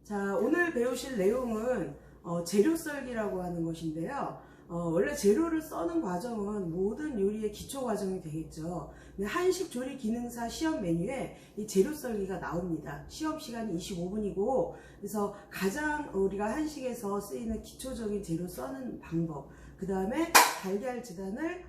자, 오늘 배우실 내용은 재료 썰기라고 하는 것인데요. 원래 재료를 써는 과정은 모든 요리의 기초 과정이 되겠죠. 근데 한식 조리 기능사 시험 메뉴에 이 재료 썰기가 나옵니다. 시험 시간이 25분이고, 그래서 가장 우리가 한식에서 쓰이는 기초적인 재료 써는 방법, 그 다음에 달걀 지단을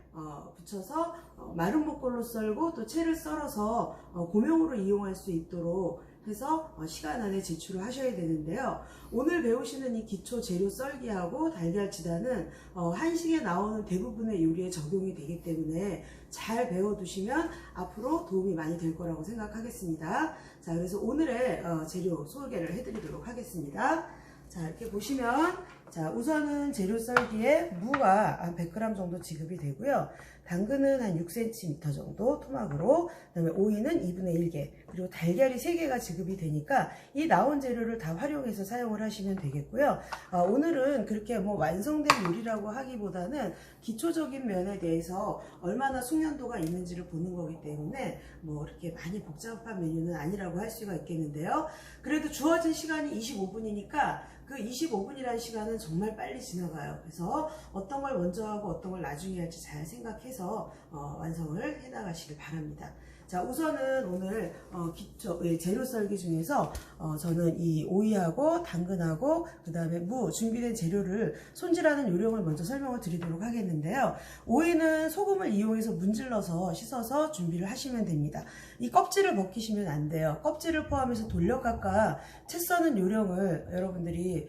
붙여서 마른 목골로 썰고 또 채를 썰어서 고명으로 이용할 수 있도록 해서 시간 안에 제출을 하셔야 되는데요. 오늘 배우시는 이 기초 재료 썰기하고 달걀 지단은 한식에 나오는 대부분의 요리에 적용이 되기 때문에 잘 배워두시면 앞으로 도움이 많이 될 거라고 생각하겠습니다. 자, 그래서 오늘의 재료 소개를 해드리도록 하겠습니다. 자, 이렇게 보시면, 자, 우선은 재료 썰기에 무가 한 100g 정도 지급이 되고요. 당근은 한 6cm 정도 토막으로, 그 다음에 오이는 2분의 1개, 그리고 달걀이 3개가 지급이 되니까 이 나온 재료를 다 활용해서 사용을 하시면 되겠고요. 오늘은 그렇게 뭐 완성된 요리라고 하기보다는 기초적인 면에 대해서 얼마나 숙련도가 있는지를 보는 거기 때문에 뭐 이렇게 많이 복잡한 메뉴는 아니라고 할 수가 있겠는데요. 그래도 주어진 시간이 25분이니까 그 25분이라는 시간은 정말 빨리 지나가요. 그래서 어떤 걸 먼저 하고 어떤 걸 나중에 할지 잘 생각해서 완성을 해나가시길 바랍니다. 자, 우선은 오늘 기초 재료 썰기 중에서 저는 이 오이하고 당근하고 그 다음에 무 준비된 재료를 손질하는 요령을 먼저 설명을 드리도록 하겠는데요. 오이는 소금을 이용해서 문질러서 씻어서 준비를 하시면 됩니다. 이 껍질을 벗기시면 안 돼요. 껍질을 포함해서 돌려깎아 채 써는 요령을 여러분들이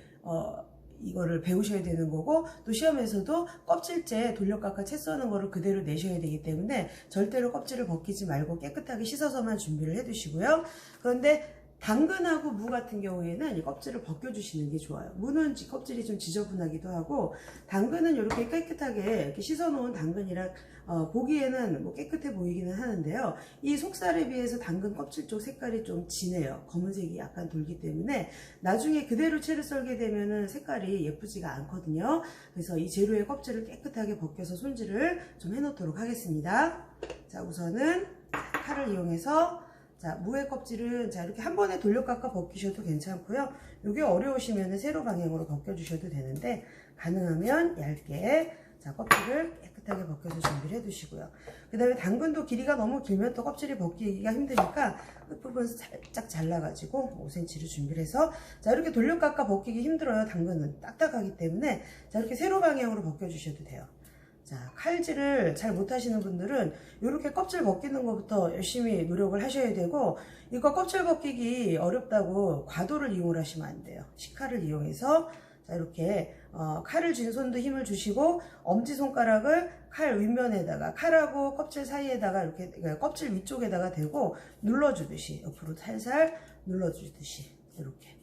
이거를 배우셔야 되는 거고, 또 시험에서도 껍질째 돌려깎아 채 써는 거를 그대로 내셔야 되기 때문에 절대로 껍질을 벗기지 말고 깨끗하게 씻어서만 준비를 해 두시고요. 그런데 당근하고 무 같은 경우에는 이 껍질을 벗겨주시는 게 좋아요. 무는 껍질이 좀 지저분하기도 하고, 당근은 이렇게 깨끗하게 이렇게 씻어놓은 당근이랑 보기에는 뭐 깨끗해 보이기는 하는데요. 이 속살에 비해서 당근 껍질 쪽 색깔이 좀 진해요. 검은색이 약간 돌기 때문에 나중에 그대로 채를 썰게 되면은 색깔이 예쁘지가 않거든요. 그래서 이 재료의 껍질을 깨끗하게 벗겨서 손질을 좀 해놓도록 하겠습니다. 자, 우선은 칼을 이용해서, 자, 무의 껍질은 자 이렇게 한 번에 돌려깎아 벗기셔도 괜찮고요. 이게 어려우시면 세로 방향으로 벗겨주셔도 되는데, 가능하면 얇게 자 껍질을 깨끗하게 벗겨서 준비를 해두시고요. 그 다음에 당근도 길이가 너무 길면 또 껍질이 벗기기가 힘드니까 끝부분 살짝 잘라가지고 5cm를 준비를 해서, 자 이렇게 돌려깎아 벗기기 힘들어요. 당근은 딱딱하기 때문에 자 이렇게 세로 방향으로 벗겨주셔도 돼요. 자, 칼질을 잘 못하시는 분들은 이렇게 껍질 벗기는 것부터 열심히 노력을 하셔야 되고, 이거 껍질 벗기기 어렵다고 과도를 이용하시면 안 돼요. 식칼을 이용해서 자 이렇게 칼을 쥔 손도 힘을 주시고, 엄지손가락을 칼 윗면에다가, 칼하고 껍질 사이에다가 이렇게 껍질 위쪽에다가 대고 눌러주듯이, 옆으로 살살 눌러주듯이 이렇게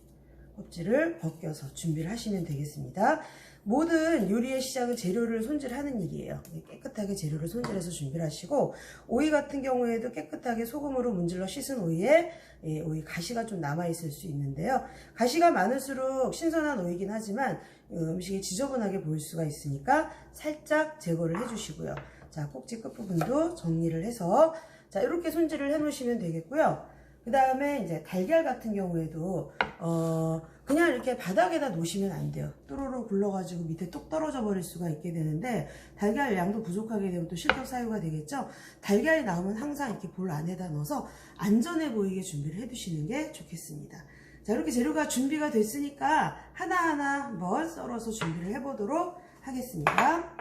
껍질을 벗겨서 준비를 하시면 되겠습니다. 모든 요리의 시작은 재료를 손질하는 일이에요. 깨끗하게 재료를 손질해서 준비를 하시고, 오이 같은 경우에도 깨끗하게 소금으로 문질러 씻은 오이에 오이 가시가 좀 남아있을 수 있는데요. 가시가 많을수록 신선한 오이긴 하지만 음식이 지저분하게 보일 수가 있으니까 살짝 제거를 해주시고요. 자, 꼭지 끝부분도 정리를 해서 자 이렇게 손질을 해 놓으시면 되겠고요. 그 다음에 이제 달걀 같은 경우에도 그냥 이렇게 바닥에다 놓으시면 안 돼요. 또로로 굴러가지고 밑에 뚝 떨어져 버릴 수가 있게 되는데, 달걀 양도 부족하게 되면 또 실격 사유가 되겠죠. 달걀이 나오면 항상 이렇게 볼 안에다 넣어서 안전해 보이게 준비를 해 두시는 게 좋겠습니다. 자, 이렇게 재료가 준비가 됐으니까 하나하나 한번 썰어서 준비를 해 보도록 하겠습니다.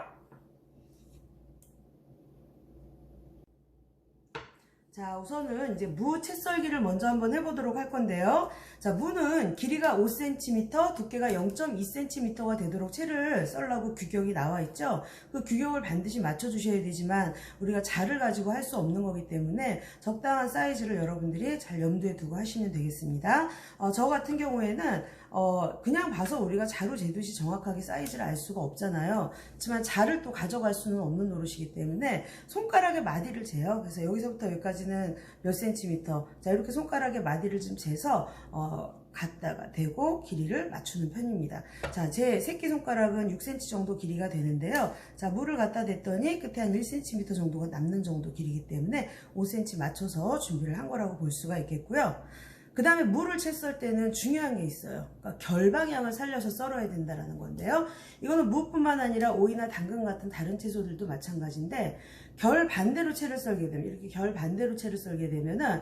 자, 우선은 이제 무 채 썰기를 먼저 한번 해보도록 할 건데요. 자, 무는 길이가 5cm, 두께가 0.2cm가 되도록 채를 썰라고 규격이 나와 있죠. 그 규격을 반드시 맞춰주셔야 되지만 우리가 자를 가지고 할 수 없는 거기 때문에 적당한 사이즈를 여러분들이 잘 염두에 두고 하시면 되겠습니다. 저 같은 경우에는 그냥 봐서 우리가 자로 재듯이 정확하게 사이즈를 알 수가 없잖아요. 하지만 자를 또 가져갈 수는 없는 노릇이기 때문에 손가락의 마디를 재요. 그래서 여기서부터 여기까지는 몇 센티미터, 자 이렇게 손가락의 마디를 좀 재서 갖다가 대고 길이를 맞추는 편입니다. 자, 제 새끼손가락은 6cm 정도 길이가 되는데요. 자, 물을 갖다 댔더니 끝에 한 1cm 정도가 남는 정도 길이기 때문에 5cm 맞춰서 준비를 한 거라고 볼 수가 있겠고요. 그 다음에 물을 채 썰 때는 중요한 게 있어요. 그러니까 결 방향을 살려서 썰어야 된다는 건데요. 이거는 무뿐만 아니라 오이나 당근 같은 다른 채소들도 마찬가지인데, 결 반대로 채를 썰게 되면, 이렇게 결 반대로 채를 썰게 되면은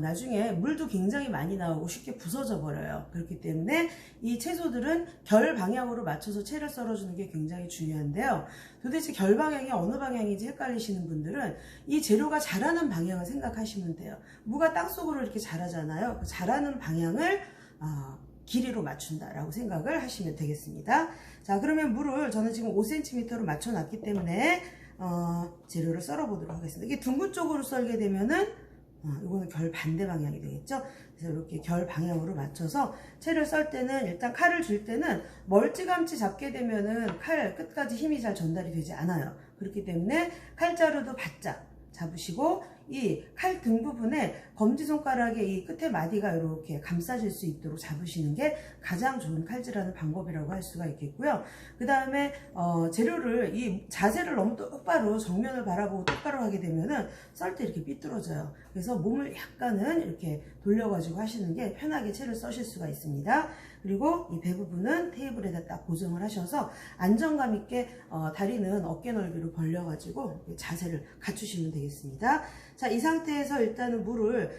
나중에 물도 굉장히 많이 나오고 쉽게 부서져 버려요. 그렇기 때문에 이 채소들은 결 방향으로 맞춰서 채를 썰어주는 게 굉장히 중요한데요. 도대체 결 방향이 어느 방향인지 헷갈리시는 분들은 이 재료가 자라는 방향을 생각하시면 돼요. 무가 땅속으로 이렇게 자라잖아요. 그 자라는 방향을 길이로 맞춘다라고 생각을 하시면 되겠습니다. 자, 그러면 물을 저는 지금 5cm로 맞춰 놨기 때문에 재료를 썰어 보도록 하겠습니다. 이게 둥근 쪽으로 썰게 되면은 이거는 결 반대 방향이 되겠죠. 그래서 이렇게 결 방향으로 맞춰서 채를 썰 때는, 일단 칼을 줄 때는 멀찌감치 잡게 되면은 칼 끝까지 힘이 잘 전달이 되지 않아요. 그렇기 때문에 칼자루도 바짝 잡으시고, 이 칼 등 부분에 검지손가락의 이 끝에 마디가 이렇게 감싸질 수 있도록 잡으시는 게 가장 좋은 칼질하는 방법이라고 할 수가 있겠고요. 그 다음에 재료를, 이 자세를 너무 똑바로 정면을 바라보고 똑바로 하게 되면은 썰 때 이렇게 삐뚤어져요. 그래서 몸을 약간은 이렇게 돌려가지고 하시는 게 편하게 채를 써실 수가 있습니다. 그리고 이 배 부분은 테이블에다 딱 고정을 하셔서 안정감 있게 다리는 어깨 넓이로 벌려가지고 자세를 갖추시면 되겠습니다. 자, 이 상태에서 일단은 물을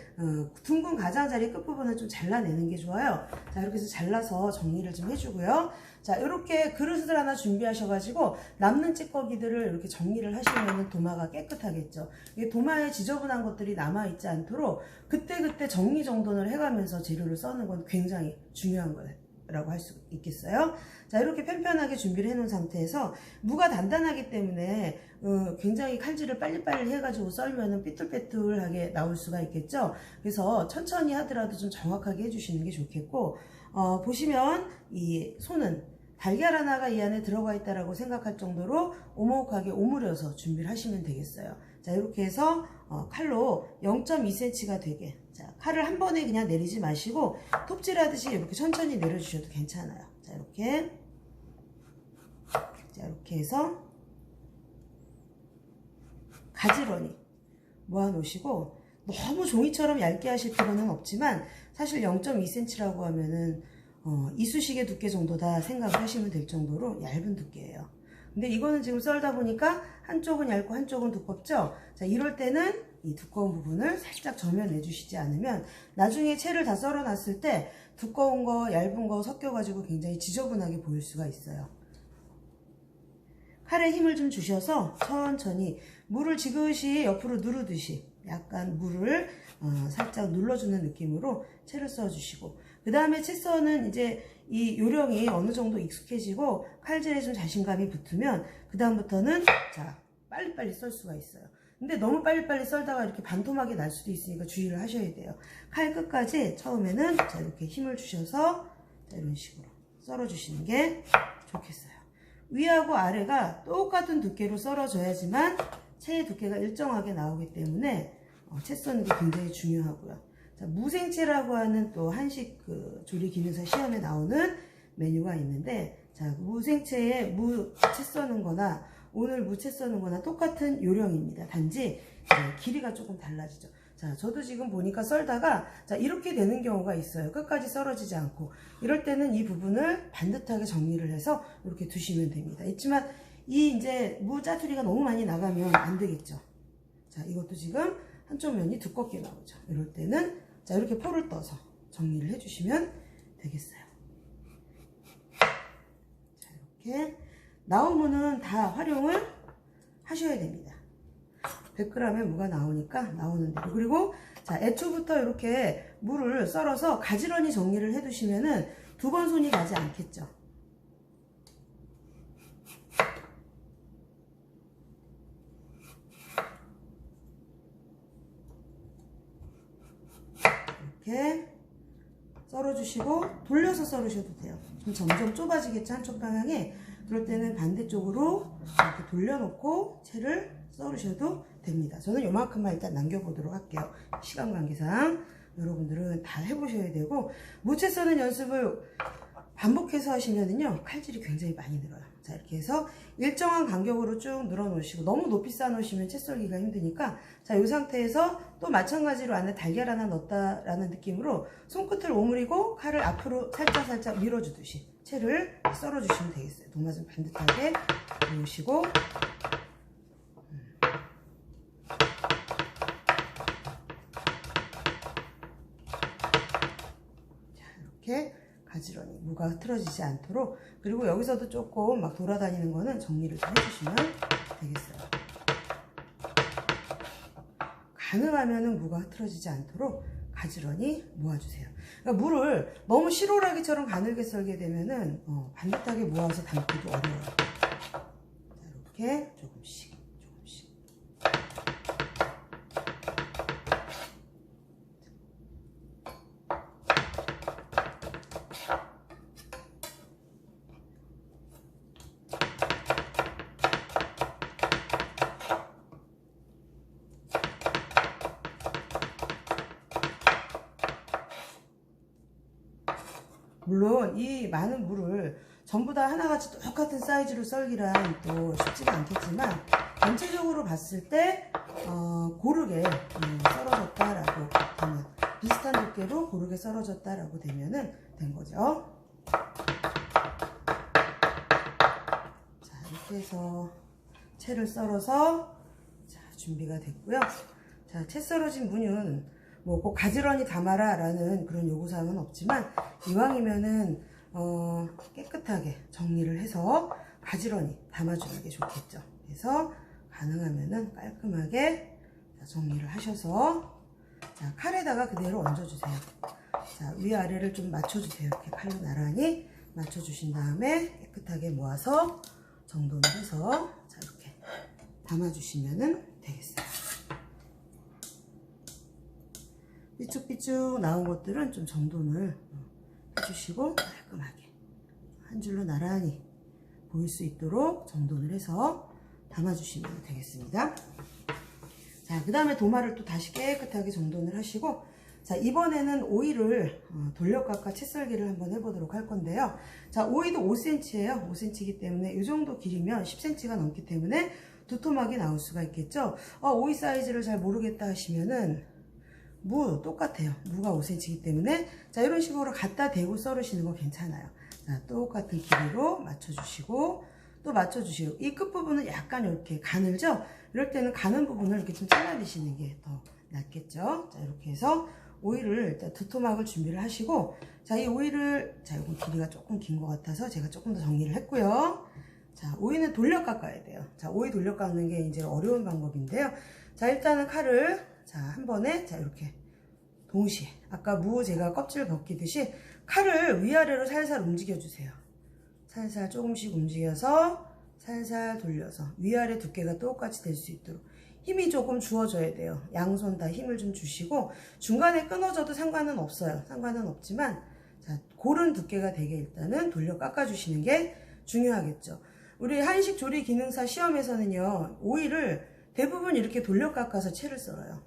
둥근 가장자리 끝부분을 좀 잘라내는 게 좋아요. 자, 이렇게 해서 잘라서 정리를 좀 해주고요. 자, 이렇게 그릇을 하나 준비하셔가지고 남는 찌꺼기들을 이렇게 정리를 하시면 도마가 깨끗하겠죠. 이게 도마에 지저분한 것들이 남아있지 않도록 그때그때 정리정돈을 해가면서 재료를 써는 건 굉장히 중요한 거라고 할 수 있겠어요. 자, 이렇게 편편하게 준비를 해놓은 상태에서 무가 단단하기 때문에 굉장히 칼질을 빨리빨리 해가지고 썰면은 삐뚤빼뚤하게 나올 수가 있겠죠. 그래서 천천히 하더라도 좀 정확하게 해주시는 게 좋겠고, 보시면 이 손은 달걀 하나가 이 안에 들어가 있다라고 생각할 정도로 오목하게 오므려서 준비를 하시면 되겠어요. 자, 이렇게 해서 칼로 0.2cm가 되게, 자, 칼을 한 번에 그냥 내리지 마시고 톱질하듯이 이렇게 천천히 내려주셔도 괜찮아요. 자, 이렇게, 자, 이렇게 해서 가지런히 모아 놓으시고, 너무 종이처럼 얇게 하실 필요는 없지만 사실 0.2cm라고 하면은 이쑤시개 두께 정도다 생각을 하시면 될 정도로 얇은 두께예요. 근데 이거는 지금 썰다 보니까 한쪽은 얇고 한쪽은 두껍죠. 자, 이럴 때는 이 두꺼운 부분을 살짝 점여내 주시지 않으면 나중에 채를 다 썰어 놨을 때 두꺼운 거 얇은 거 섞여 가지고 굉장히 지저분하게 보일 수가 있어요. 칼에 힘을 좀 주셔서 천천히 물을 지그시 옆으로 누르듯이 약간 물을 살짝 눌러주는 느낌으로 채를 써주시고, 그 다음에 채 써는 이제 이 요령이 어느 정도 익숙해지고 칼질에 좀 자신감이 붙으면 그 다음부터는 자, 빨리빨리 썰 수가 있어요. 근데 너무 빨리빨리 썰다가 이렇게 반토막이 날 수도 있으니까 주의를 하셔야 돼요. 칼 끝까지 처음에는 자, 이렇게 힘을 주셔서 자, 이런 식으로 썰어 주시는 게 좋겠어요. 위하고 아래가 똑같은 두께로 썰어줘야지만 채의 두께가 일정하게 나오기 때문에 채 써는 게 굉장히 중요하고요. 자, 무생채라고 하는 또 한식 조리 기능사 시험에 나오는 메뉴가 있는데, 자, 무생채에 무채 써는 거나 오늘 무채 써는 거나 똑같은 요령입니다. 단지 길이가 조금 달라지죠. 자, 저도 지금 보니까 썰다가 자, 이렇게 되는 경우가 있어요. 끝까지 썰어지지 않고. 이럴 때는 이 부분을 반듯하게 정리를 해서 이렇게 두시면 됩니다. 있지만 이 이제 무 짜투리가 너무 많이 나가면 안 되겠죠. 자, 이것도 지금 한쪽 면이 두껍게 나오죠. 이럴 때는 자, 이렇게 포를 떠서 정리를 해주시면 되겠어요. 자, 이렇게 나온 무는 다 활용을 하셔야 됩니다. 100g의 무가 나오니까 나오는 대로. 그리고 자, 애초부터 이렇게 무를 썰어서 가지런히 정리를 해두시면은 두 번 손이 가지 않겠죠. 이렇게 썰어주시고 돌려서 썰으셔도 돼요. 좀 점점 좁아지겠죠, 한쪽 방향에. 그럴 때는 반대쪽으로 이렇게 돌려놓고 채를 썰으셔도 됩니다. 저는 요만큼만 일단 남겨보도록 할게요. 시간 관계상 여러분들은 다 해보셔야 되고, 무채 써는 연습을 반복해서 하시면은요 칼질이 굉장히 많이 늘어요. 자, 이렇게 해서 일정한 간격으로 쭉 늘어 놓으시고, 너무 높이 쌓아 놓으시면 채 썰기가 힘드니까, 자, 이 상태에서 또 마찬가지로 안에 달걀 하나 넣었다라는 느낌으로 손끝을 오므리고 칼을 앞으로 살짝 밀어주듯이 채를 썰어 주시면 되겠어요. 도마 좀 반듯하게 놓으시고, 자, 이렇게 가지런히 무가 흐트러지지 않도록, 그리고 여기서도 조금 막 돌아다니는 거는 정리를 좀 해주시면 되겠어요. 가능하면은 무가 흐트러지지 않도록 가지런히 모아주세요. 그러니까 무를 너무 시로라기처럼 가늘게 썰게 되면은 반듯하게 모아서 담기도 어려워요. 자, 이렇게 조금씩. 물론 이 많은 무를 전부 다 하나같이 똑같은 사이즈로 썰기란 또 쉽지가 않겠지만, 전체적으로 봤을 때 고르게 썰어졌다라고 되면, 비슷한 두께로 고르게 썰어졌다라고 되면은 된 거죠. 자, 이렇게 해서 채를 썰어서 자, 준비가 됐고요. 자, 채 썰어진 무는 뭐 꼭 가지런히 담아라 라는 그런 요구사항은 없지만, 이왕이면은 깨끗하게 정리를 해서 가지런히 담아주는 게 좋겠죠. 그래서 가능하면은 깔끔하게 정리를 하셔서, 자, 칼에다가 그대로 얹어주세요. 자, 위아래를 좀 맞춰주세요. 이렇게 칼로 나란히 맞춰주신 다음에 깨끗하게 모아서 정돈을 해서, 자, 이렇게 담아주시면은 되겠어요. 삐쭉삐쭉 나온 것들은 좀 정돈을 해주시고, 깔끔하게 한 줄로 나란히 보일 수 있도록 정돈을 해서 담아주시면 되겠습니다. 자, 그 다음에 도마를 또 다시 깨끗하게 정돈을 하시고, 자, 이번에는 오이를 돌려깎아 채썰기를 한번 해보도록 할 건데요. 자, 오이도 5cm예요. 5cm이기 때문에 이 정도 길이면 10cm가 넘기 때문에 두토막이 나올 수가 있겠죠. 오이 사이즈를 잘 모르겠다 하시면은 무 똑같아요. 무가 5cm이기 때문에, 자, 이런 식으로 갖다 대고 썰으시는 거 괜찮아요. 자, 똑같은 길이로 맞춰주시고, 또 맞춰주시고, 이 끝부분은 약간 이렇게 가늘죠? 이럴 때는 가는 부분을 이렇게 좀 잘라내시는 게 더 낫겠죠? 자, 이렇게 해서 오이를 일단 두토막을 준비를 하시고, 자, 이 오이를, 자, 이건 길이가 조금 긴 것 같아서 제가 조금 더 정리를 했고요. 자, 오이는 돌려 깎아야 돼요. 자, 오이 돌려 깎는 게 이제 어려운 방법인데요. 자, 일단은 칼을, 자, 한 번에, 자, 이렇게 동시에 아까 무 제가 껍질 벗기듯이 칼을 위아래로 살살 움직여 주세요. 살살 조금씩 움직여서 살살 돌려서 위아래 두께가 똑같이 될 수 있도록 힘이 조금 주어져야 돼요. 양손 다 힘을 좀 주시고, 중간에 끊어져도 상관은 없어요. 상관은 없지만, 자, 고른 두께가 되게 일단은 돌려 깎아 주시는 게 중요하겠죠. 우리 한식 조리 기능사 시험에서는요, 오이를 대부분 이렇게 돌려 깎아서 채를 썰어요.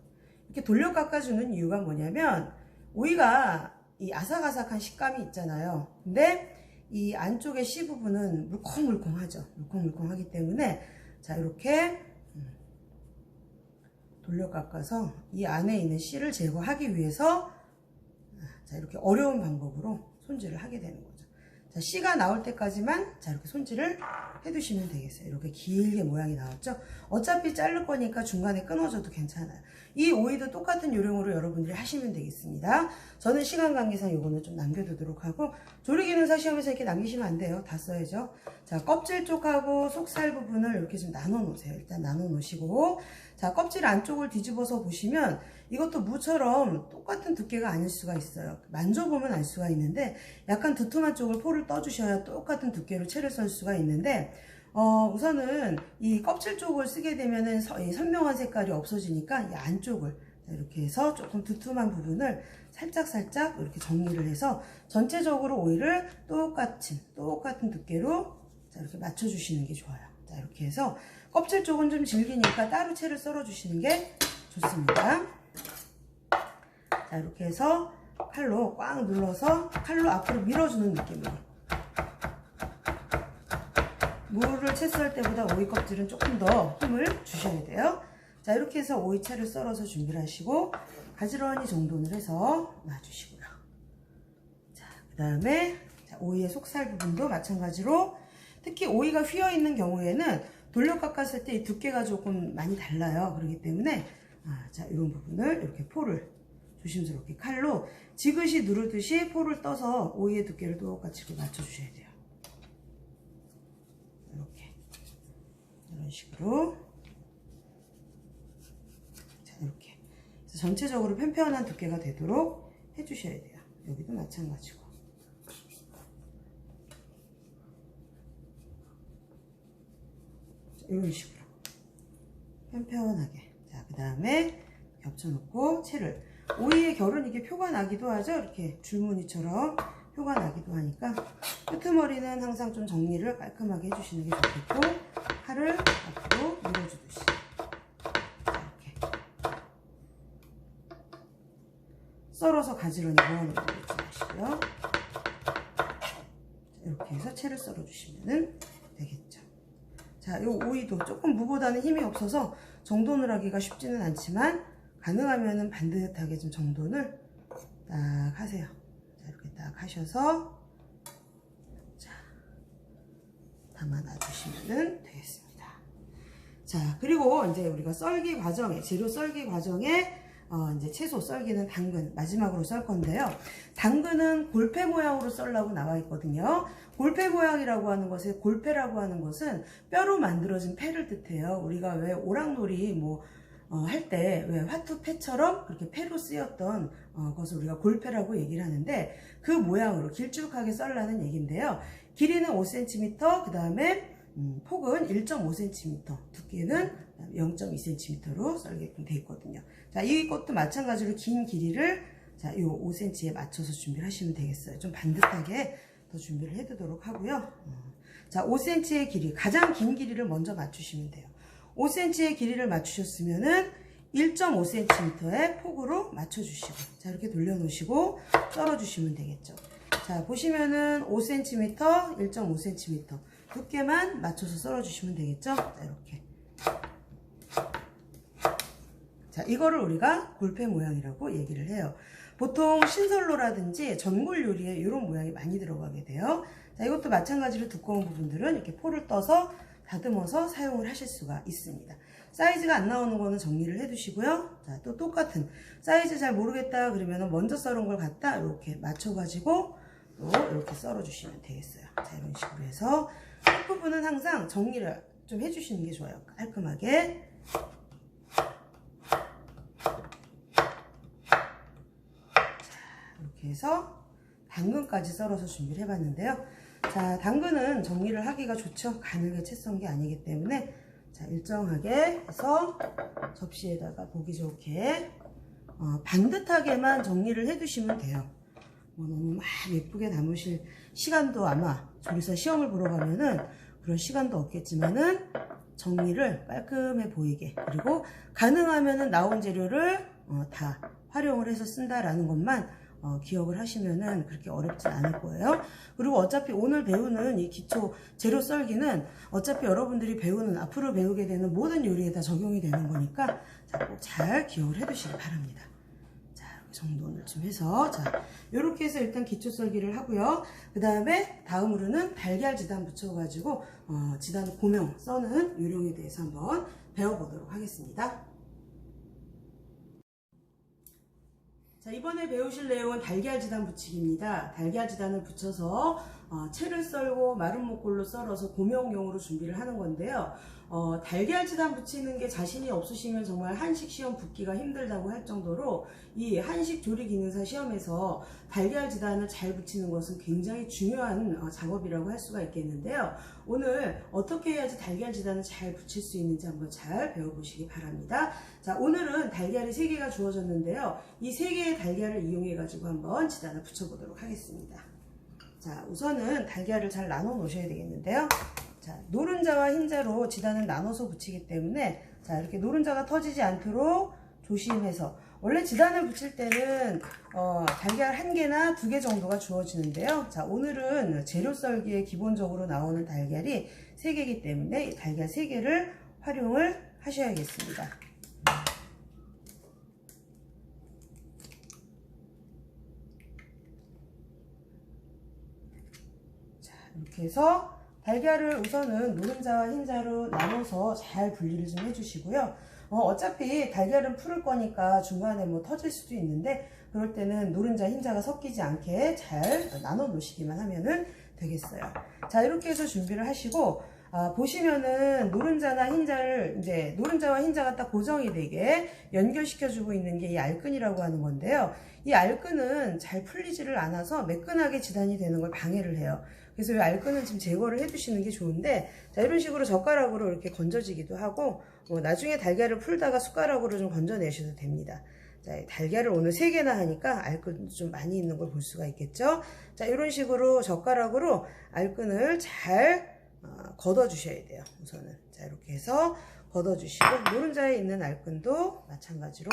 이렇게 돌려 깎아주는 이유가 뭐냐면, 오이가 이 아삭아삭한 식감이 있잖아요. 근데 이 안쪽의 씨 부분은 물컹물컹하죠. 물컹물컹하기 때문에, 자, 이렇게 돌려 깎아서 이 안에 있는 씨를 제거하기 위해서, 자, 이렇게 어려운 방법으로 손질을 하게 되는 거죠. 자, 씨가 나올 때까지만, 자, 이렇게 손질을 해두시면 되겠어요. 이렇게 길게 모양이 나왔죠? 어차피 자를 거니까 중간에 끊어져도 괜찮아요. 이 오이도 똑같은 요령으로 여러분들이 하시면 되겠습니다. 저는 시간 관계상 요거는 좀 남겨두도록 하고, 조리기능사 시험에서 이렇게 남기시면 안 돼요. 다 써야죠. 자, 껍질 쪽하고 속살 부분을 이렇게 좀 나눠 놓으세요. 일단 나눠 놓으시고, 자, 껍질 안쪽을 뒤집어서 보시면 이것도 무처럼 똑같은 두께가 아닐 수가 있어요. 만져보면 알 수가 있는데, 약간 두툼한 쪽을 포를 떠주셔야 똑같은 두께로 채를 썰 수가 있는데, 우선은 이 껍질 쪽을 쓰게 되면은 선명한 색깔이 없어지니까 이 안쪽을 이렇게 해서 조금 두툼한 부분을 살짝 이렇게 정리를 해서 전체적으로 오이를 똑같은 두께로, 자, 이렇게 맞춰주시는 게 좋아요. 자, 이렇게 해서 껍질 쪽은 좀 질기니까 따로 채를 썰어 주시는 게 좋습니다. 자, 이렇게 해서 칼로 꽉 눌러서 칼로 앞으로 밀어주는 느낌으로, 무를 채썰 때보다 오이 껍질은 조금 더 힘을 주셔야 돼요. 자, 이렇게 해서 오이채를 썰어서 준비를 하시고 가지런히 정돈을 해서 놔주시고요. 자, 그 다음에 오이의 속살 부분도 마찬가지로, 특히 오이가 휘어 있는 경우에는 돌려 깎았을 때 이 두께가 조금 많이 달라요. 그렇기 때문에 자, 이런 부분을 이렇게 포를 조심스럽게 칼로 지그시 누르듯이 포를 떠서 오이의 두께를 똑같이 이렇게 맞춰주셔야 돼요. 이렇게 이런 식으로. 자, 이렇게 그래서 전체적으로 팽팽한 두께가 되도록 해주셔야 돼요. 여기도 마찬가지고. 자, 이런 식으로 팽팽하게. 자, 그 다음에 겹쳐놓고 채를, 오이의 결은 이게 표가 나기도 하죠. 이렇게 줄무늬처럼 표가 나기도 하니까 끄트머리는 항상 좀 정리를 깔끔하게 해주시는 게 좋겠고, 칼을 앞으로 밀어주듯이 이렇게 썰어서 가지런히 모아놓는 거 잊지 마시고요. 이렇게 해서 채를 썰어주시면 되겠죠. 자, 이 오이도 조금 무보다는 힘이 없어서 정돈을 하기가 쉽지는 않지만 가능하면은 반듯하게 좀 정돈을 딱 하세요. 자, 이렇게 딱 하셔서 자, 담아 놔주시면 되겠습니다. 자, 그리고 이제 우리가 썰기 과정에, 재료 썰기 과정에 이제 채소 썰기는 당근 마지막으로 썰 건데요. 당근은 골패 모양으로 썰라고 나와 있거든요. 골패 모양이라고 하는 것에, 골패라고 하는 것은 뼈로 만들어진 패를 뜻해요. 우리가 왜 오락놀이 뭐 할 때 왜 화투패처럼 그렇게 패로 쓰였던 것을 우리가 골패라고 얘기를 하는데, 그 모양으로 길쭉하게 썰라는 얘기인데요. 길이는 5cm, 그 다음에 폭은 1.5cm, 두께는 0.2cm로 썰게끔 되어 있거든요. 자, 이것도 마찬가지로 긴 길이를 자, 요 5cm에 맞춰서 준비를 하시면 되겠어요. 좀 반듯하게 더 준비를 해두도록 하고요. 자, 5cm의 길이, 가장 긴 길이를 먼저 맞추시면 돼요. 5cm의 길이를 맞추셨으면은 1.5cm의 폭으로 맞춰주시고, 자, 이렇게 돌려놓으시고 썰어주시면 되겠죠. 자, 보시면은 5cm, 1.5cm 두께만 맞춰서 썰어주시면 되겠죠. 자, 이렇게. 자, 이거를 우리가 골패 모양이라고 얘기를 해요. 보통 신선로라든지 전골 요리에 이런 모양이 많이 들어가게 돼요. 자, 이것도 마찬가지로 두꺼운 부분들은 이렇게 포를 떠서 다듬어서 사용을 하실 수가 있습니다. 사이즈가 안 나오는 거는 정리를 해두시고요. 자, 또 똑같은 사이즈 잘 모르겠다 그러면 먼저 썰은 걸 갖다 이렇게 맞춰가지고 또 이렇게 썰어주시면 되겠어요. 자, 이런 식으로 해서 끝부분은 항상 정리를 좀 해주시는 게 좋아요. 깔끔하게. 이렇게 해서 당근까지 썰어서 준비를 해봤는데요. 자, 당근은 정리를 하기가 좋죠. 가늘게 채 썬 게 아니기 때문에 자, 일정하게 해서 접시에다가 보기 좋게 반듯하게만 정리를 해두시면 돼요. 너무 막 예쁘게 담으실 시간도 아마 조리사 시험을 보러 가면은 그런 시간도 없겠지만은 정리를 깔끔해 보이게, 그리고 가능하면은 나온 재료를 다 활용을 해서 쓴다라는 것만 기억을 하시면은 그렇게 어렵진 않을 거예요. 그리고 어차피 오늘 배우는 이 기초 재료 썰기는 어차피 여러분들이 배우는, 앞으로 배우게 되는 모든 요리에 다 적용이 되는 거니까 꼭 잘 기억을 해 두시기 바랍니다. 자, 이렇게 정돈을 좀 해서, 자, 이렇게 해서 일단 기초 썰기를 하고요. 그 다음에 다음으로는 달걀 지단 붙여가지고 지단 고명 써는 요령에 대해서 한번 배워보도록 하겠습니다. 자, 이번에 배우실 내용은 달걀 지단 붙이기입니다. 달걀 지단을 붙여서 채를 썰고 마른 목골로 썰어서 고명용으로 준비를 하는 건데요. 달걀 지단 붙이는 게 자신이 없으시면 정말 한식 시험 붙기가 힘들다고 할 정도로 이 한식 조리 기능사 시험에서 달걀 지단을 잘 붙이는 것은 굉장히 중요한 작업이라고 할 수가 있겠는데요. 오늘 어떻게 해야지 달걀 지단을 잘 붙일 수 있는지 한번 잘 배워보시기 바랍니다. 자, 오늘은 달걀이 3개가 주어졌는데요. 이 3개의 달걀을 이용해 가지고 한번 지단을 붙여보도록 하겠습니다. 자, 우선은 달걀을 잘 나눠 놓으셔야 되겠는데요. 자, 노른자와 흰자로 지단을 나눠서 붙이기 때문에 자, 이렇게 노른자가 터지지 않도록 조심해서 원래 지단을 붙일 때는 달걀 1개나 2개 정도가 주어지는데요. 자, 오늘은 재료 썰기에 기본적으로 나오는 달걀이 3개이기 때문에 달걀 3개를 활용을 하셔야겠습니다. 자, 이렇게 해서 달걀을 우선은 노른자와 흰자로 나눠서 잘 분리를 좀 해주시고요. 어차피 달걀은 풀을 거니까 중간에 뭐 터질 수도 있는데 그럴 때는 노른자 흰자가 섞이지 않게 잘 나눠 놓으시기만 하면은 되겠어요. 자, 이렇게 해서 준비를 하시고 보시면은 노른자나 흰자를 이제 노른자와 흰자가 딱 고정이 되게 연결시켜 주고 있는 게 이 알끈이라고 하는 건데요. 이 알끈은 잘 풀리지를 않아서 매끈하게 지단이 되는 걸 방해를 해요. 그래서 이 알끈은 지금 제거를 해 주시는 게 좋은데, 자, 이런 식으로 젓가락으로 이렇게 건져지기도 하고 나중에 달걀을 풀다가 숟가락으로 좀 건져내셔도 됩니다. 자, 달걀을 오늘 3개나 하니까 알끈 좀 많이 있는 걸 볼 수가 있겠죠. 자, 이런 식으로 젓가락으로 알끈을 잘 걷어 주셔야 돼요. 우선은 자, 이렇게 해서 걷어 주시고 노른자에 있는 알끈도 마찬가지로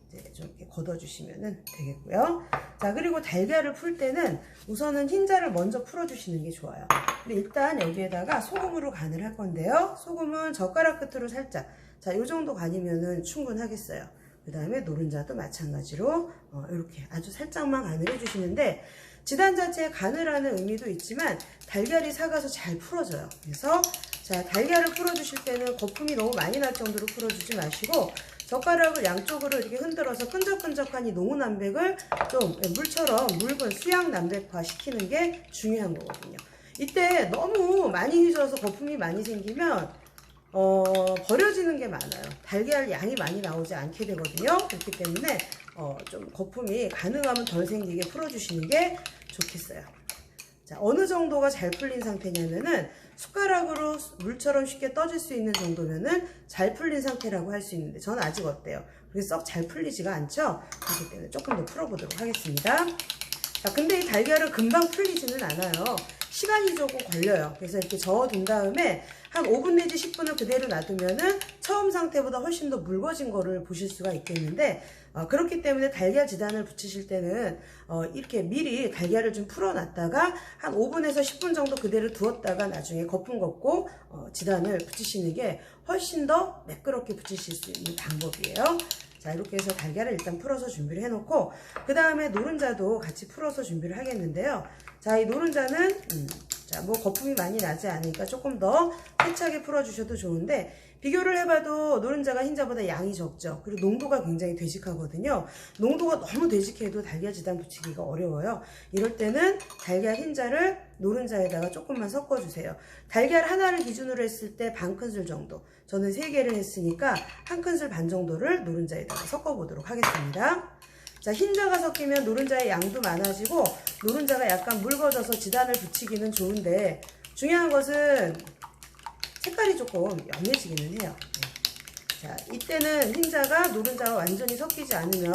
이제 좀 이렇게 걷어 주시면 되겠고요. 자, 그리고 달걀을 풀 때는 우선은 흰자를 먼저 풀어 주시는 게 좋아요. 근데 일단 여기에다가 소금으로 간을 할 건데요. 소금은 젓가락 끝으로 살짝, 자, 요 정도 간이면은 충분하겠어요. 그 다음에 노른자도 마찬가지로 이렇게 아주 살짝만 간을 해주시는데, 지단 자체에 간을 하는 의미도 있지만 달걀이 삭아서 잘 풀어져요. 그래서 자, 달걀을 풀어주실 때는 거품이 너무 많이 날 정도로 풀어주지 마시고 젓가락을 양쪽으로 이렇게 흔들어서 끈적끈적한 이 농후남백을 좀 물처럼 묽은 수양 남백화 시키는 게 중요한 거거든요. 이때 너무 많이 휘저어서 거품이 많이 생기면 버려지는 게 많아요. 달걀 양이 많이 나오지 않게 되거든요. 그렇기 때문에 좀 거품이 가능하면 덜 생기게 풀어주시는 게 좋겠어요. 자, 어느 정도가 잘 풀린 상태냐면은 숟가락으로 물처럼 쉽게 떠질 수 있는 정도면은 잘 풀린 상태라고 할 수 있는데, 저는 아직 어때요? 그게 썩 잘 풀리지가 않죠? 그렇기 때문에 조금 더 풀어보도록 하겠습니다. 자, 근데 이 달걀은 금방 풀리지는 않아요. 시간이 조금 걸려요. 그래서 이렇게 저어둔 다음에 한 5분 내지 10분을 그대로 놔두면은 처음 상태보다 훨씬 더 묽어진 거를 보실 수가 있겠는데, 그렇기 때문에 달걀 지단을 붙이실 때는 이렇게 미리 달걀을 좀 풀어놨다가 한 5분에서 10분 정도 그대로 두었다가 나중에 거품 걷고 지단을 붙이시는 게 훨씬 더 매끄럽게 붙이실 수 있는 방법이에요. 자, 이렇게 해서 달걀을 일단 풀어서 준비를 해놓고 그 다음에 노른자도 같이 풀어서 준비를 하겠는데요. 자, 이 노른자는 자, 뭐 거품이 많이 나지 않으니까 조금 더 세차게 풀어주셔도 좋은데, 비교를 해봐도 노른자가 흰자보다 양이 적죠. 그리고 농도가 굉장히 되직하거든요. 농도가 너무 되직해도 달걀 지단 붙이기가 어려워요. 이럴 때는 달걀 흰자를 노른자에다가 조금만 섞어주세요. 달걀 하나를 기준으로 했을 때 반 큰술 정도, 저는 3개를 했으니까 한 큰술 반 정도를 노른자에다가 섞어보도록 하겠습니다. 자, 흰자가 섞이면 노른자의 양도 많아지고 노른자가 약간 묽어져서 지단을 붙이기는 좋은데, 중요한 것은 색깔이 조금 연해지기는 해요. 자, 이때는 흰자가 노른자와 완전히 섞이지 않으면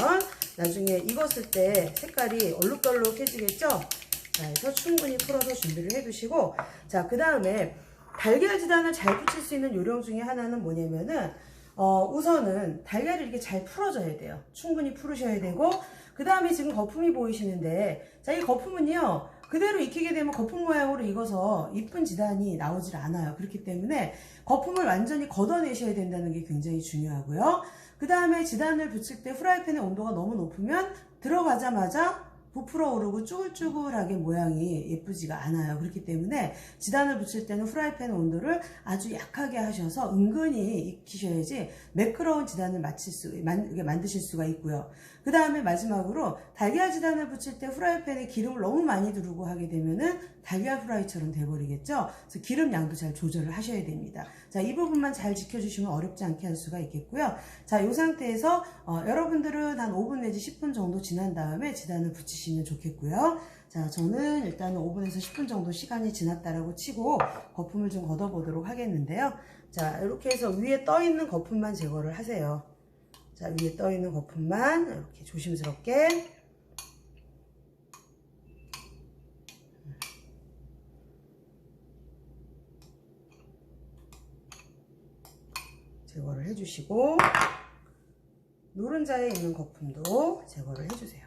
나중에 익었을 때 색깔이 얼룩덜룩해지겠죠? 자, 그래서 충분히 풀어서 준비를 해두시고, 자, 그 다음에 달걀 지단을 잘 붙일 수 있는 요령 중에 하나는 뭐냐면은 우선은 달걀이 이렇게 잘 풀어져야 돼요. 충분히 풀으셔야 되고, 그 다음에 지금 거품이 보이시는데, 자, 이 거품은요 그대로 익히게 되면 거품 모양으로 익어서 이쁜 지단이 나오질 않아요. 그렇기 때문에 거품을 완전히 걷어내셔야 된다는 게 굉장히 중요하고요. 그 다음에 지단을 붙일 때 프라이팬의 온도가 너무 높으면 들어가자마자 부풀어 오르고 쭈글쭈글하게 모양이 예쁘지가 않아요. 그렇기 때문에 지단을 붙일 때는 프라이팬 온도를 아주 약하게 하셔서 은근히 익히셔야지 매끄러운 지단을 만드실 수가 있고요. 그 다음에 마지막으로 달걀 지단을 붙일 때 프라이팬에 기름을 너무 많이 두르고 하게 되면은 달걀 프라이처럼 돼버리겠죠. 그래서 기름 양도 잘 조절을 하셔야 됩니다. 자, 이 부분만 잘 지켜주시면 어렵지 않게 할 수가 있겠고요. 자, 이 상태에서 여러분들은 한 5분 내지 10분 정도 지난 다음에 지단을 붙이시면 좋겠고요. 자, 저는 일단은 5분에서 10분 정도 시간이 지났다라고 치고 거품을 좀 걷어보도록 하겠는데요. 자, 이렇게 해서 위에 떠 있는 거품만 제거를 하세요. 자, 위에 떠 있는 거품만 이렇게 조심스럽게 제거를 해주시고, 노른자에 있는 거품도 제거를 해주세요.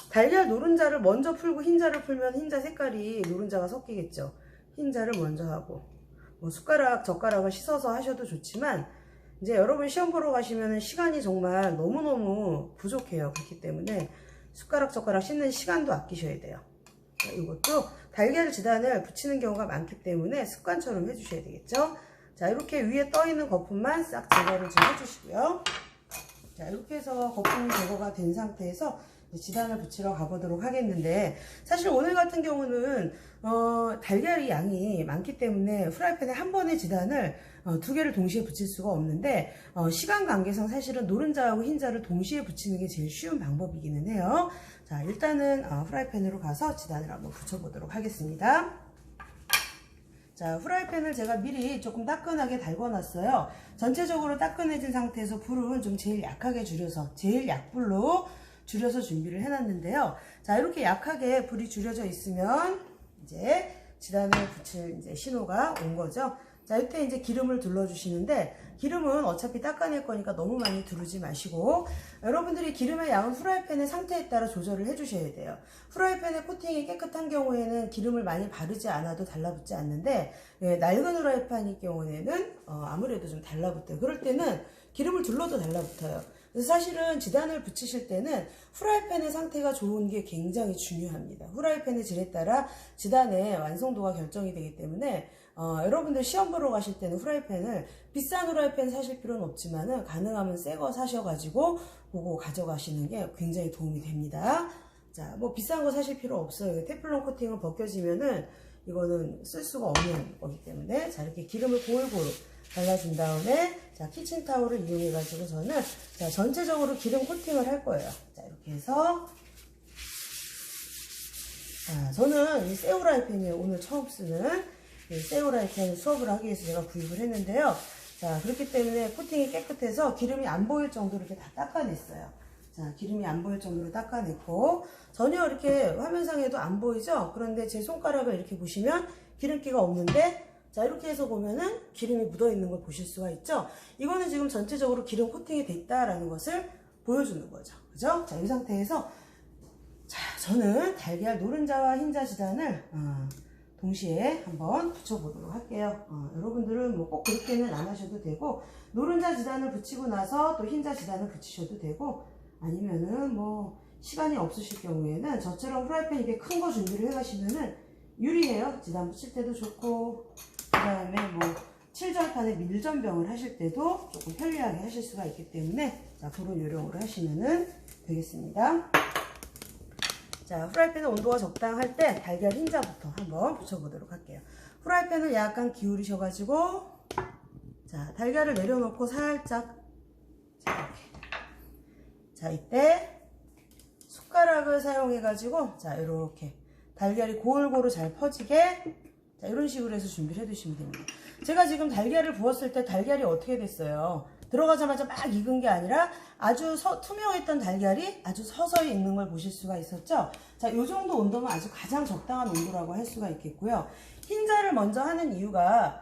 달걀 노른자를 먼저 풀고 흰자를 풀면 흰자 색깔이 노른자가 섞이겠죠. 흰자를 먼저 하고 뭐 숟가락 젓가락을 씻어서 하셔도 좋지만 이제 여러분 시험 보러 가시면 시간이 정말 너무너무 부족해요. 그렇기 때문에 숟가락 젓가락 씻는 시간도 아끼셔야 돼요. 이것도 달걀 지단을 붙이는 경우가 많기 때문에 습관처럼 해주셔야 되겠죠. 자, 이렇게 위에 떠 있는 거품만 싹 제거를 좀 해주시고요. 자, 이렇게 해서 거품이 제거가 된 상태에서 지단을 붙이러 가보도록 하겠는데, 사실 오늘 같은 경우는 달걀이 양이 많기 때문에 후라이팬에 한 번에 지단을 두 개를 동시에 붙일 수가 없는데, 시간 관계상 사실은 노른자하고 흰자를 동시에 붙이는 게 제일 쉬운 방법이기는 해요. 자, 일단은 후라이팬으로 가서 지단을 한번 붙여보도록 하겠습니다. 자, 후라이팬을 제가 미리 조금 따끈하게 달궈놨어요. 전체적으로 따끈해진 상태에서 불을 좀 제일 약하게 줄여서, 제일 약불로 줄여서 준비를 해놨는데요. 자, 이렇게 약하게 불이 줄여져 있으면 이제 지단을 붙일 이제 신호가 온 거죠. 자, 이때 이제 기름을 둘러주시는데, 기름은 어차피 닦아낼 거니까 너무 많이 두르지 마시고, 여러분들이 기름의 양은 후라이팬의 상태에 따라 조절을 해주셔야 돼요. 후라이팬의 코팅이 깨끗한 경우에는 기름을 많이 바르지 않아도 달라붙지 않는데, 낡은 후라이팬일 경우에는 아무래도 좀 달라붙어요. 그럴 때는 기름을 둘러도 달라붙어요. 그래서 사실은 지단을 붙이실 때는 후라이팬의 상태가 좋은 게 굉장히 중요합니다. 후라이팬의 질에 따라 지단의 완성도가 결정이 되기 때문에 여러분들 시험 보러 가실 때는 후라이팬을 비싼 후라이팬 사실 필요는 없지만은 가능하면 새 거 사셔가지고 보고 가져가시는 게 굉장히 도움이 됩니다. 자, 뭐 비싼 거 사실 필요 없어요. 테플론 코팅은 벗겨지면은 이거는 쓸 수가 없는 거기 때문에, 자, 이렇게 기름을 골고루 발라준 다음에, 자, 키친타올을 이용해 가지고 저는, 자, 전체적으로 기름 코팅을 할 거예요. 자, 이렇게 해서, 자, 저는 이 새 후라이팬이에요. 오늘 처음 쓰는 이 새 후라이팬 수업을 하기 위해서 제가 구입을 했는데요. 자, 그렇기 때문에 코팅이 깨끗해서 기름이 안 보일 정도로 이렇게 다 닦아냈어요. 자, 기름이 안 보일 정도로 닦아냈고, 전혀 이렇게 화면상에도 안 보이죠? 그런데 제 손가락을 이렇게 보시면 기름기가 없는데, 자, 이렇게 해서 보면은 기름이 묻어 있는 걸 보실 수가 있죠? 이거는 지금 전체적으로 기름 코팅이 됐다라는 것을 보여주는 거죠. 그죠? 자, 이 상태에서, 자, 저는 달걀 노른자와 흰자 지단을 동시에 한번 붙여보도록 할게요. 여러분들은 뭐 꼭 그렇게는 안 하셔도 되고, 노른자 지단을 붙이고 나서 또 흰자 지단을 붙이셔도 되고, 아니면은 뭐 시간이 없으실 경우에는 저처럼 후라이팬 이렇게 큰 거 준비를 해가시면은 유리해요. 지단 붙일 때도 좋고, 그 다음에 뭐 칠전판에 밀전병을 하실 때도 조금 편리하게 하실 수가 있기 때문에, 자, 그런 요령으로 하시면은 되겠습니다. 자, 후라이팬의 온도가 적당할 때 달걀 흰자부터 한번 붙여보도록 할게요. 후라이팬을 약간 기울이셔가지고, 자, 달걀을 내려놓고 살짝, 자, 이렇게. 자, 이때 숟가락을 사용해가지고, 자, 이렇게 달걀이 골고루 잘 퍼지게, 자, 이런 식으로 해서 준비를 해두시면 됩니다. 제가 지금 달걀을 부었을 때 달걀이 어떻게 됐어요? 들어가자마자 막 익은 게 아니라 아주 투명했던 달걀이 아주 서서히 익는 걸 보실 수가 있었죠? 자, 요 정도 온도면 아주 가장 적당한 온도라고 할 수가 있겠고요. 흰자를 먼저 하는 이유가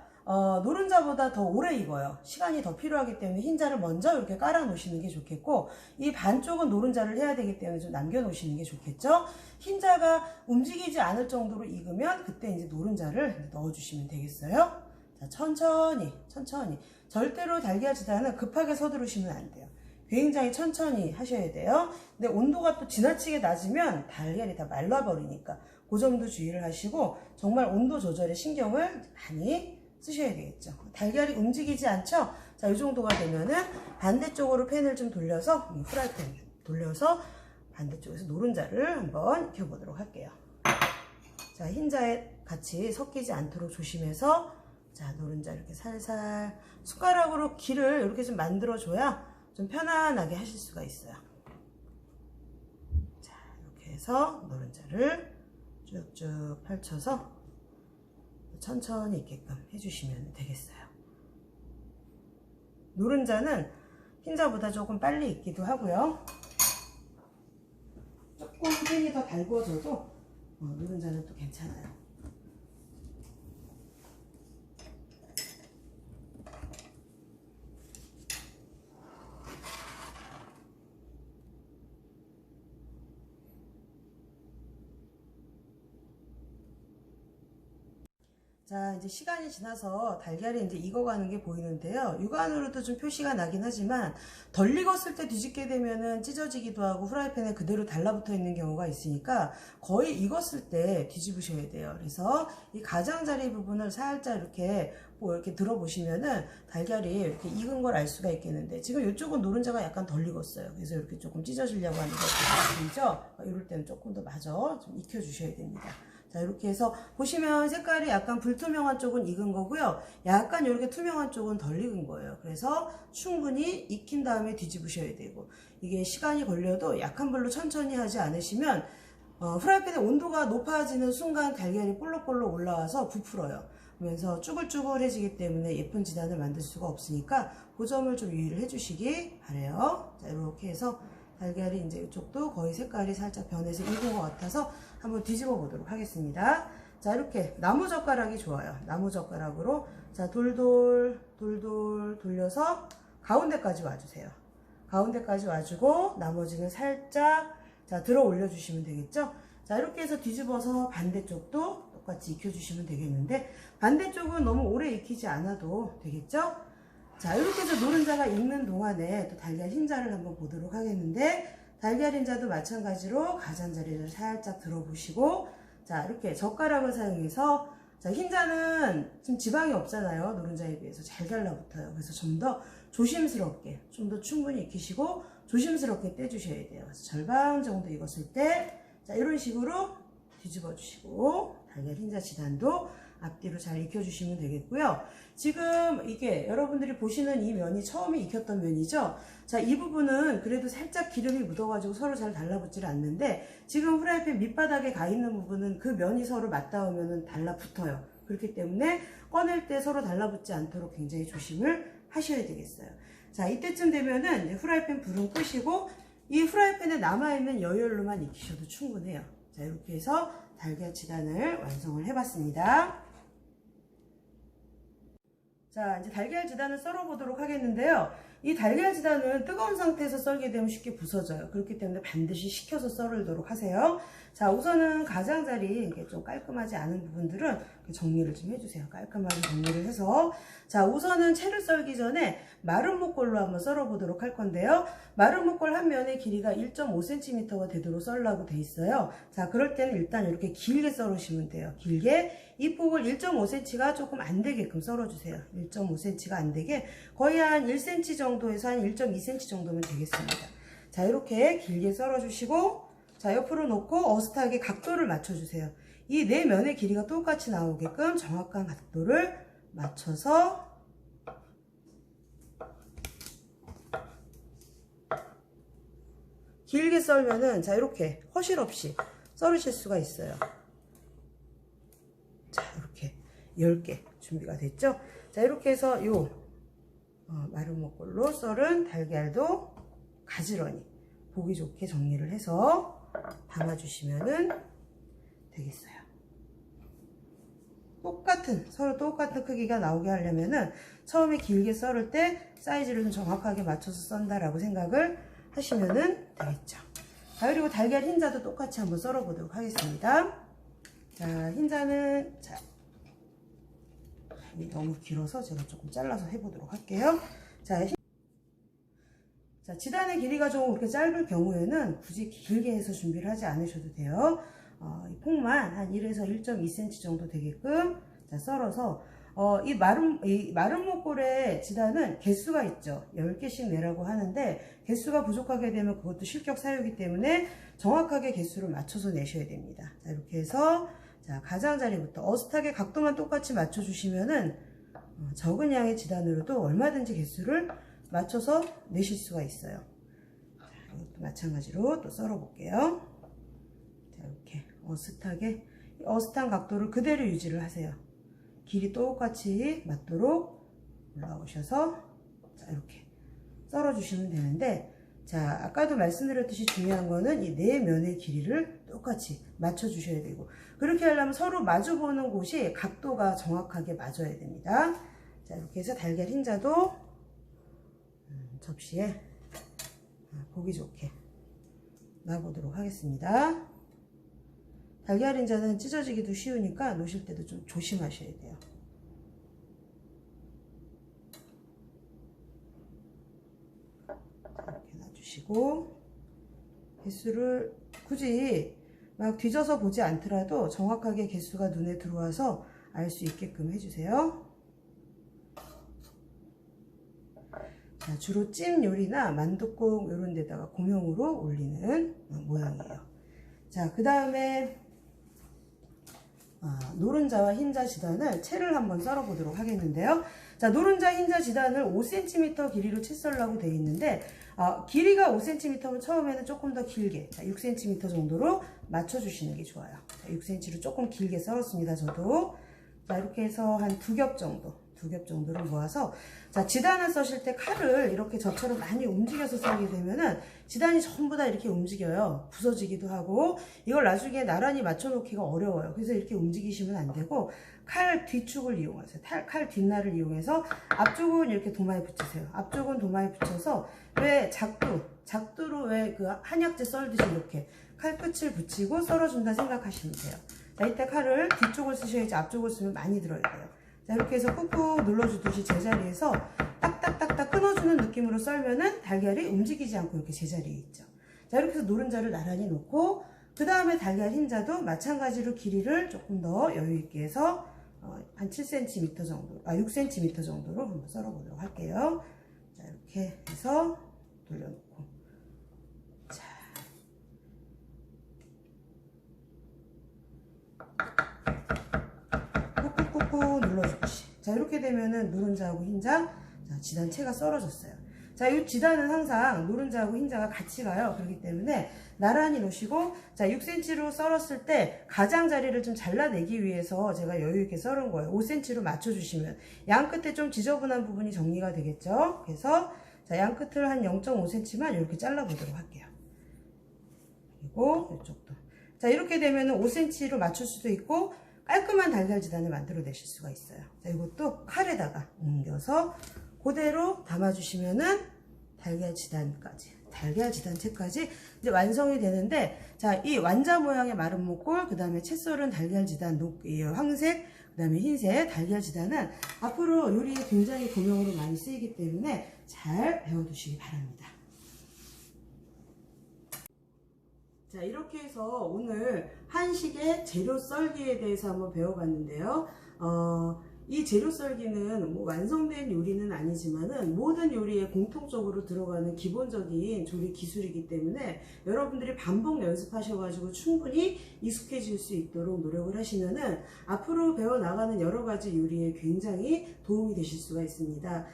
노른자보다 더 오래 익어요. 시간이 더 필요하기 때문에 흰자를 먼저 이렇게 깔아 놓으시는 게 좋겠고, 이 반쪽은 노른자를 해야 되기 때문에 좀 남겨 놓으시는 게 좋겠죠. 흰자가 움직이지 않을 정도로 익으면 그때 이제 노른자를 넣어 주시면 되겠어요. 자, 천천히 절대로 달걀 지단은 급하게 서두르시면 안 돼요. 굉장히 천천히 하셔야 돼요. 근데 온도가 또 지나치게 낮으면 달걀이 다 말라버리니까 그 점도 주의를 하시고, 정말 온도 조절에 신경을 많이 쓰셔야 되겠죠. 달걀이 움직이지 않죠? 자, 이 정도가 되면은 반대쪽으로 팬을 좀 돌려서, 후라이팬 돌려서 반대쪽에서 노른자를 한번 익혀보도록 할게요. 자, 흰자에 같이 섞이지 않도록 조심해서, 자, 노른자 이렇게 살살 숟가락으로 길을 이렇게 좀 만들어줘야 좀 편안하게 하실 수가 있어요. 자, 이렇게 해서 노른자를 쭉쭉 펼쳐서 천천히 익게끔 해주시면 되겠어요. 노른자는 흰자보다 조금 빨리 익기도 하고요. 조금 팬이 더 달궈져도 노른자는 또 괜찮아요. 자, 이제 시간이 지나서 달걀이 이제 익어가는 게 보이는데요. 육안으로도 좀 표시가 나긴 하지만 덜 익었을 때 뒤집게 되면은 찢어지기도 하고 프라이팬에 그대로 달라붙어 있는 경우가 있으니까 거의 익었을 때 뒤집으셔야 돼요. 그래서 이 가장자리 부분을 살짝 이렇게 이렇게 들어보시면은 달걀이 이렇게 익은 걸 알 수가 있겠는데 지금 이쪽은 노른자가 약간 덜 익었어요. 그래서 이렇게 조금 찢어지려고 하는 거 보이죠? 이럴 때는 조금 더 마저 좀 익혀주셔야 됩니다. 자, 이렇게 해서 보시면 색깔이 약간 불투명한 쪽은 익은 거고요. 약간 이렇게 투명한 쪽은 덜 익은 거예요. 그래서 충분히 익힌 다음에 뒤집으셔야 되고 이게 시간이 걸려도 약한 불로 천천히 하지 않으시면 프라이팬의 온도가 높아지는 순간 달걀이 볼록볼록 올라와서 부풀어요. 그러면서 쭈글쭈글해지기 때문에 예쁜 지단을 만들 수가 없으니까 그 점을 좀 유의를 해주시기 바래요. 자, 이렇게 해서 달걀이 이제 이쪽도 거의 색깔이 살짝 변해서 익은 것 같아서 한번 뒤집어 보도록 하겠습니다. 자, 이렇게 나무젓가락이 좋아요. 나무젓가락으로 자, 돌돌 돌려서 가운데까지 와주세요. 가운데까지 와주고 나머지는 살짝 자, 들어 올려주시면 되겠죠. 자, 이렇게 해서 뒤집어서 반대쪽도 똑같이 익혀주시면 되겠는데 반대쪽은 너무 오래 익히지 않아도 되겠죠. 자, 이렇게 해서 노른자가 익는 동안에 또 달걀 흰자를 한번 보도록 하겠는데 달걀 흰자도 마찬가지로 가장자리를 살짝 들어보시고 자, 이렇게 젓가락을 사용해서 자, 흰자는 지금 지방이 없잖아요. 노른자에 비해서 잘 달라붙어요. 그래서 좀 더 조심스럽게 좀 더 충분히 익히시고 조심스럽게 떼주셔야 돼요. 그래서 절반 정도 익었을 때 자, 이런 식으로 뒤집어 주시고 달걀 흰자 지단도 앞뒤로 잘 익혀주시면 되겠고요. 지금 이게 여러분들이 보시는 이 면이 처음에 익혔던 면이죠. 자, 이 부분은 그래도 살짝 기름이 묻어가지고 서로 잘 달라붙질 않는데 지금 프라이팬 밑바닥에 가 있는 부분은 그 면이 서로 맞닿으면 달라붙어요. 그렇기 때문에 꺼낼 때 서로 달라붙지 않도록 굉장히 조심을 하셔야 되겠어요. 자, 이때쯤 되면은 이제 프라이팬 불은 끄시고 이 프라이팬에 남아있는 여열로만 익히셔도 충분해요. 자, 이렇게 해서 달걀 지단을 완성을 해봤습니다. 자, 이제 달걀 지단을 썰어보도록 하겠는데요. 이 달걀 지단은 뜨거운 상태에서 썰게 되면 쉽게 부서져요. 그렇기 때문에 반드시 식혀서 썰도록 하세요. 자, 우선은 가장자리 이게 좀 깔끔하지 않은 부분들은 정리를 좀 해주세요. 깔끔하게 정리를 해서 자, 우선은 채를 썰기 전에 마른 목골로 한번 썰어보도록 할 건데요. 마른 목골 한 면의 길이가 1.5cm가 되도록 썰라고 돼 있어요. 자, 그럴 때는 일단 이렇게 길게 썰으시면 돼요. 길게 이 폭을 1.5cm가 조금 안 되게끔 썰어주세요. 1.5cm가 안 되게 거의 한 1cm 정도에서 한 1.2cm 정도면 되겠습니다. 자, 이렇게 길게 썰어주시고 자, 옆으로 놓고 어슷하게 각도를 맞춰주세요. 이 네 면의 길이가 똑같이 나오게끔 정확한 각도를 맞춰서 길게 썰면은 자, 이렇게 허실 없이 썰으실 수가 있어요. 자, 이렇게 10개 준비가 됐죠? 자, 이렇게 해서 요 마른 목골로 썰은 달걀도 가지런히 보기 좋게 정리를 해서 담아주시면은 되겠어요. 서로 똑같은 크기가 나오게 하려면은 처음에 길게 썰을 때 사이즈를 좀 정확하게 맞춰서 썬다라고 생각을 하시면은 되겠죠. 자, 그리고 달걀 흰자도 똑같이 한번 썰어 보도록 하겠습니다. 자, 흰자는 자, 너무 길어서 제가 조금 잘라서 해보도록 할게요. 자, 지단의 길이가 좀 그렇게 짧을 경우에는 굳이 길게 해서 준비를 하지 않으셔도 돼요. 이 폭만 한 1에서 1.2cm 정도 되게끔 자, 썰어서 이 마른 목골의 지단은 개수가 있죠. 10개씩 내라고 하는데 개수가 부족하게 되면 그것도 실격 사유이기 때문에 정확하게 개수를 맞춰서 내셔야 됩니다. 자, 이렇게 해서 자, 가장자리부터 어슷하게 각도만 똑같이 맞춰주시면은 적은 양의 지단으로도 얼마든지 개수를 맞춰서 내실 수가 있어요. 자, 이것도 마찬가지로 또 썰어 볼게요. 자, 이렇게 어슷한 각도를 그대로 유지를 하세요. 길이 똑같이 맞도록 올라오셔서 자, 이렇게 썰어 주시면 되는데 자, 아까도 말씀드렸듯이 중요한 거는 이 네 면의 길이를 똑같이 맞춰 주셔야 되고 그렇게 하려면 서로 마주 보는 곳이 각도가 정확하게 맞아야 됩니다. 자, 이렇게 해서 달걀 흰자도 접시에 보기 좋게 놔보도록 하겠습니다. 달걀 흰자는 찢어지기도 쉬우니까 놓으실 때도 좀 조심하셔야 돼요. 이렇게 놔주시고, 개수를 굳이 막 뒤져서 보지 않더라도 정확하게 개수가 눈에 들어와서 알 수 있게끔 해주세요. 자, 주로 찜 요리나 만둣국 이런 데다가 고명으로 올리는 모양이에요. 자, 그 다음에 노른자와 흰자 지단을 채를 한번 썰어 보도록 하겠는데요. 자, 노른자 흰자 지단을 5cm 길이로 채 썰라고 되어 있는데, 길이가 5cm면 처음에는 조금 더 길게, 자, 6cm 정도로 맞춰주시는 게 좋아요. 자, 6cm로 조금 길게 썰었습니다, 저도. 자, 이렇게 해서 한 2겹 정도를 모아서, 자, 지단을 써실 때 칼을 이렇게 저처럼 많이 움직여서 썰게 되면은 지단이 전부 다 이렇게 움직여요. 부서지기도 하고, 이걸 나중에 나란히 맞춰놓기가 어려워요. 그래서 이렇게 움직이시면 안 되고, 칼 뒤축을 이용하세요. 칼 뒷날을 이용해서 앞쪽은 이렇게 도마에 붙이세요. 앞쪽은 도마에 붙여서, 왜 작두로 왜 그 한약재 썰듯이 이렇게 칼 끝을 붙이고 썰어준다 생각하시면 돼요. 자, 이때 칼을 뒤쪽을 쓰셔야지 앞쪽을 쓰면 많이 들어야 돼요. 자, 이렇게 해서 꾹꾹 눌러주듯이 제자리에서 딱딱딱딱 끊어주는 느낌으로 썰면은 달걀이 움직이지 않고 이렇게 제자리에 있죠. 자, 이렇게 해서 노른자를 나란히 놓고, 그 다음에 달걀 흰자도 마찬가지로 길이를 조금 더 여유있게 해서 한 7cm 정도, 6cm 정도로 한번 썰어보도록 할게요. 자, 이렇게 해서 돌려놓고. 자. 꾹꾹꾹꾹 눌러주듯이. 자, 이렇게 되면은 노른자하고 흰자, 자, 지단채가 썰어졌어요. 자, 이 지단은 항상 노른자하고 흰자가 같이 가요. 그렇기 때문에 나란히 놓으시고, 자, 6cm로 썰었을 때 가장자리를 좀 잘라내기 위해서 제가 여유있게 썰은 거예요. 5cm로 맞춰주시면 양 끝에 좀 지저분한 부분이 정리가 되겠죠. 그래서 자, 양 끝을 한 0.5cm만 이렇게 잘라보도록 할게요. 그리고 이쪽도. 자, 이렇게 되면은 5cm로 맞출 수도 있고 깔끔한 달걀 지단을 만들어내실 수가 있어요. 자, 이것도 칼에다가 옮겨서 그대로 담아주시면은 달걀 지단채까지 이제 완성이 되는데, 자, 이 완자 모양의 마른 목골, 그 다음에 채 썰은 달걀 지단, 황색, 그 다음에 흰색 달걀 지단은 앞으로 요리에 굉장히 고명으로 많이 쓰이기 때문에 잘 배워두시기 바랍니다. 자, 이렇게 해서 오늘 한식의 재료 썰기에 대해서 한번 배워봤는데요. 이 재료 썰기는 뭐 완성된 요리는 아니지만은 모든 요리에 공통적으로 들어가는 기본적인 조리 기술이기 때문에 여러분들이 반복 연습하셔가지고 충분히 익숙해질 수 있도록 노력을 하시면은 앞으로 배워나가는 여러가지 요리에 굉장히 도움이 되실 수가 있습니다.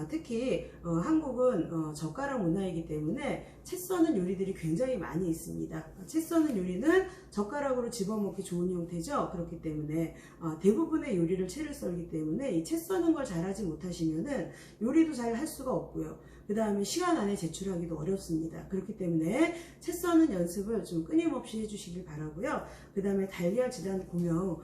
특히 한국은 젓가락 문화이기 때문에 채 써는 요리들이 굉장히 많이 있습니다. 채 써는 요리는 젓가락으로 집어먹기 좋은 형태죠. 그렇기 때문에 대부분의 요리를 채를 썰기 때문에 이 채 써는 걸 잘하지 못하시면은 요리도 잘 할 수가 없고요. 그 다음에 시간 안에 제출하기도 어렵습니다. 그렇기 때문에 채 써는 연습을 좀 끊임없이 해주시길 바라고요. 그 다음에 달걀 지단 고명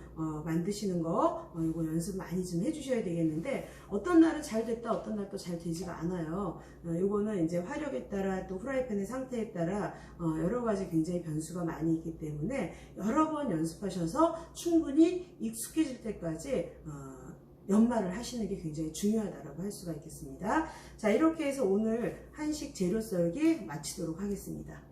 만드시는 거 이거 연습 많이 좀 해주셔야 되겠는데, 어떤 날은 잘 됐다, 어떤 날 또 잘 되지가 않아요. 이거는 이제 화력에 따라 또 프라이팬의 상태에 따라 여러 가지 굉장히 변수가 많이 있기 때문에 여러 번 연습하셔서 충분히 익숙해질 때까지 연말을 하시는 게 굉장히 중요하다고 할 수가 있겠습니다. 자, 이렇게 해서 오늘 한식 재료 썰기 마치도록 하겠습니다.